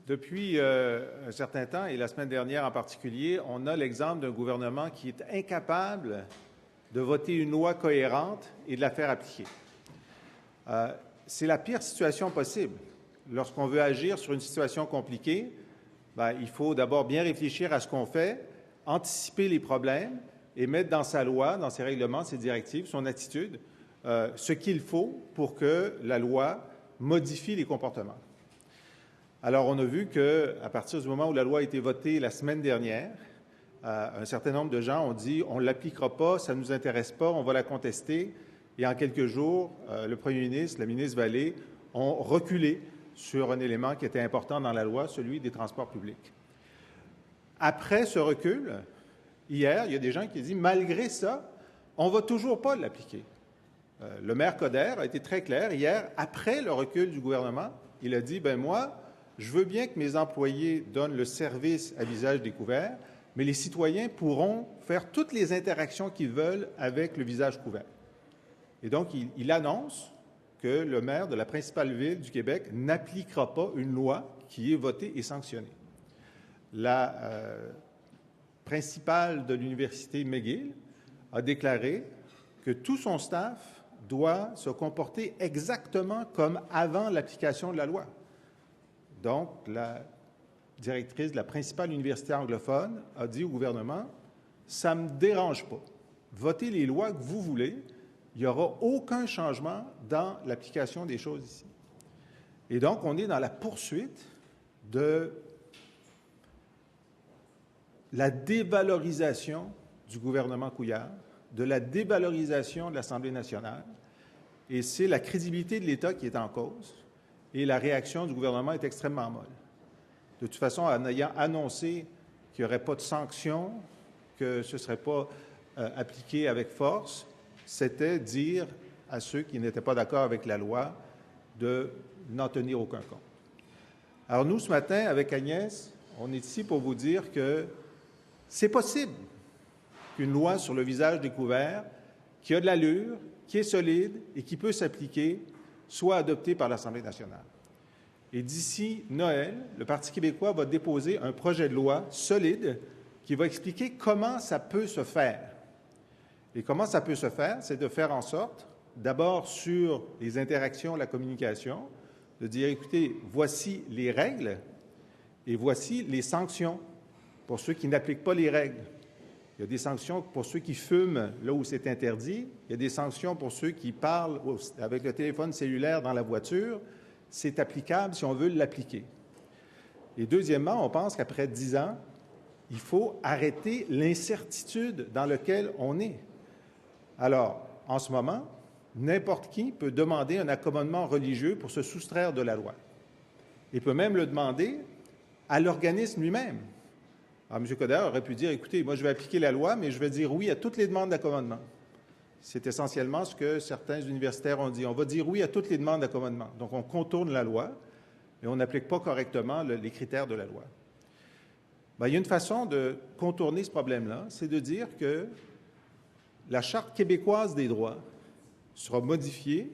Depuis un certain temps, et la semaine dernière en particulier, on a l'exemple d'un gouvernement qui est incapable de voter une loi cohérente et de la faire appliquer. C'est la pire situation possible. Lorsqu'on veut agir sur une situation compliquée, il faut d'abord bien réfléchir à ce qu'on fait, anticiper les problèmes et mettre dans sa loi, dans ses règlements, ses directives, son attitude, ce qu'il faut pour que la loi modifie les comportements. Alors, on a vu qu'à partir du moment où la loi a été votée la semaine dernière, un certain nombre de gens ont dit « on ne l'appliquera pas, ça ne nous intéresse pas, on va la contester ». Et en quelques jours, le premier ministre, la ministre Vallée ont reculé sur un élément qui était important dans la loi, celui des transports publics. Après ce recul, hier, il y a des gens qui ont dit « malgré ça, on ne va toujours pas l'appliquer ». Le maire Coder a été très clair hier, après le recul du gouvernement, il a dit « ben moi, je veux bien que mes employés donnent le service à visage découvert, mais les citoyens pourront faire toutes les interactions qu'ils veulent avec le visage couvert. » Et donc, il annonce que le maire de la principale ville du Québec n'appliquera pas une loi qui est votée et sanctionnée. La principale de l'Université McGill a déclaré que tout son staff doit se comporter exactement comme avant l'application de la loi. Donc, la directrice de la principale université anglophone a dit au gouvernement « ça ne me dérange pas. Votez les lois que vous voulez. Il n'y aura aucun changement dans l'application des choses ici. » Et donc, on est dans la poursuite de la dévalorisation du gouvernement Couillard, de la dévalorisation de l'Assemblée nationale, et c'est la crédibilité de l'État qui est en cause. Et la réaction du gouvernement est extrêmement molle. De toute façon, en ayant annoncé qu'il n'y aurait pas de sanctions, que ce ne serait pas appliqué avec force, c'était dire à ceux qui n'étaient pas d'accord avec la loi de n'en tenir aucun compte. Alors nous, ce matin, avec Agnès, on est ici pour vous dire que c'est possible qu'une loi sur le visage découvert, qui a de l'allure, qui est solide et qui peut s'appliquer, soit adopté par l'Assemblée nationale. Et d'ici Noël, le Parti québécois va déposer un projet de loi solide qui va expliquer comment ça peut se faire. Et comment ça peut se faire, c'est de faire en sorte, d'abord sur les interactions, la communication, de dire, écoutez, voici les règles et voici les sanctions pour ceux qui n'appliquent pas les règles. Il y a des sanctions pour ceux qui fument là où c'est interdit. Il y a des sanctions pour ceux qui parlent avec le téléphone cellulaire dans la voiture. C'est applicable si on veut l'appliquer. Et deuxièmement, on pense qu'après 10 ans, il faut arrêter l'incertitude dans laquelle on est. Alors, en ce moment, n'importe qui peut demander un accommodement religieux pour se soustraire de la loi. Il peut même le demander à l'organisme lui-même. Alors, M. Coder aurait pu dire, écoutez, moi je vais appliquer la loi, mais je vais dire oui à toutes les demandes d'accommodement. C'est essentiellement ce que certains universitaires ont dit. On va dire oui à toutes les demandes d'accommodement. Donc, on contourne la loi et on n'applique pas correctement les critères de la loi. Il y a une façon de contourner ce problème-là, c'est de dire que la Charte québécoise des droits sera modifiée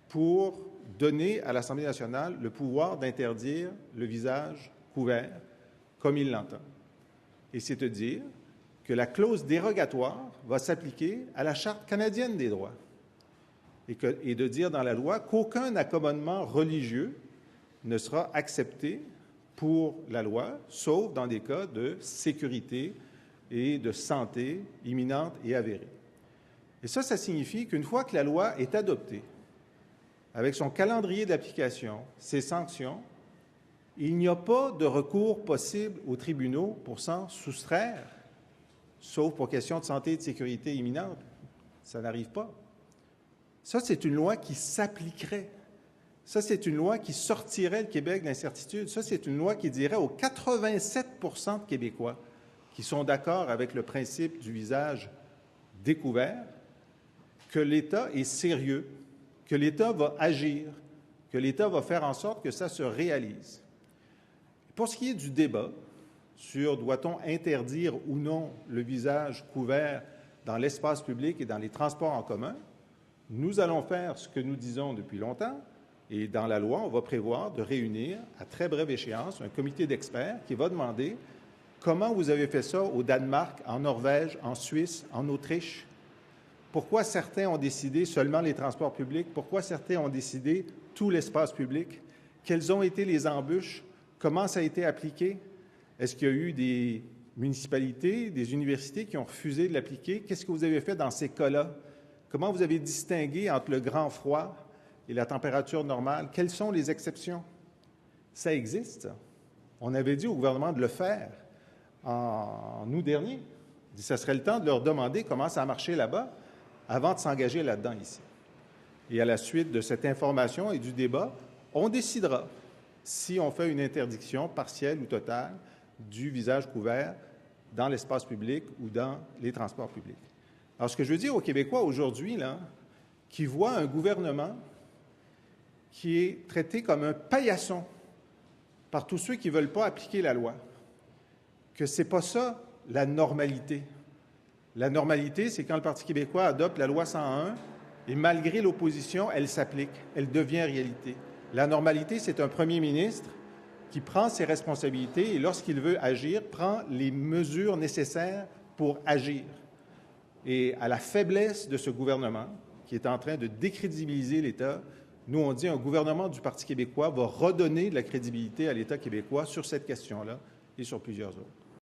pour donner à l'Assemblée nationale le pouvoir d'interdire le visage couvert comme il l'entend. Et c'est de dire que la clause dérogatoire va s'appliquer à la Charte canadienne des droits et de dire dans la loi qu'aucun accommodement religieux ne sera accepté pour la loi, sauf dans des cas de sécurité et de santé imminente et avérée. Et ça signifie qu'une fois que la loi est adoptée, avec son calendrier d'application, ses sanctions, il n'y a pas de recours possible aux tribunaux pour s'en soustraire, sauf pour question de santé et de sécurité imminente. Ça n'arrive pas. Ça, c'est une loi qui s'appliquerait. Ça, c'est une loi qui sortirait le Québec de l'incertitude. Ça, c'est une loi qui dirait aux 87 % de Québécois qui sont d'accord avec le principe du visage découvert que l'État est sérieux, que l'État va agir, que l'État va faire en sorte que ça se réalise. Pour ce qui est du débat sur doit-on interdire ou non le visage couvert dans l'espace public et dans les transports en commun, nous allons faire ce que nous disons depuis longtemps. Et dans la loi, on va prévoir de réunir à très brève échéance un comité d'experts qui va demander comment vous avez fait ça au Danemark, en Norvège, en Suisse, en Autriche. Pourquoi certains ont décidé seulement les transports publics? Pourquoi certains ont décidé tout l'espace public? Quelles ont été les embûches? Comment ça a été appliqué? Est-ce qu'il y a eu des municipalités, des universités qui ont refusé de l'appliquer? Qu'est-ce que vous avez fait dans ces cas-là? Comment vous avez distingué entre le grand froid et la température normale? Quelles sont les exceptions? Ça existe, ça. On avait dit au gouvernement de le faire en août dernier. Ça serait le temps de leur demander comment ça a marché là-bas avant de s'engager là-dedans ici. Et à la suite de cette information et du débat, on décidera si on fait une interdiction partielle ou totale du visage couvert dans l'espace public ou dans les transports publics. Alors, ce que je veux dire aux Québécois aujourd'hui, là, qui voient un gouvernement qui est traité comme un paillasson par tous ceux qui ne veulent pas appliquer la loi, que ce n'est pas ça la normalité. La normalité, c'est quand le Parti québécois adopte la loi 101 et malgré l'opposition, elle s'applique, elle devient réalité. La normalité, c'est un premier ministre qui prend ses responsabilités et lorsqu'il veut agir, prend les mesures nécessaires pour agir. Et à la faiblesse de ce gouvernement, qui est en train de décrédibiliser l'État, nous, on dit un gouvernement du Parti québécois va redonner de la crédibilité à l'État québécois sur cette question-là et sur plusieurs autres.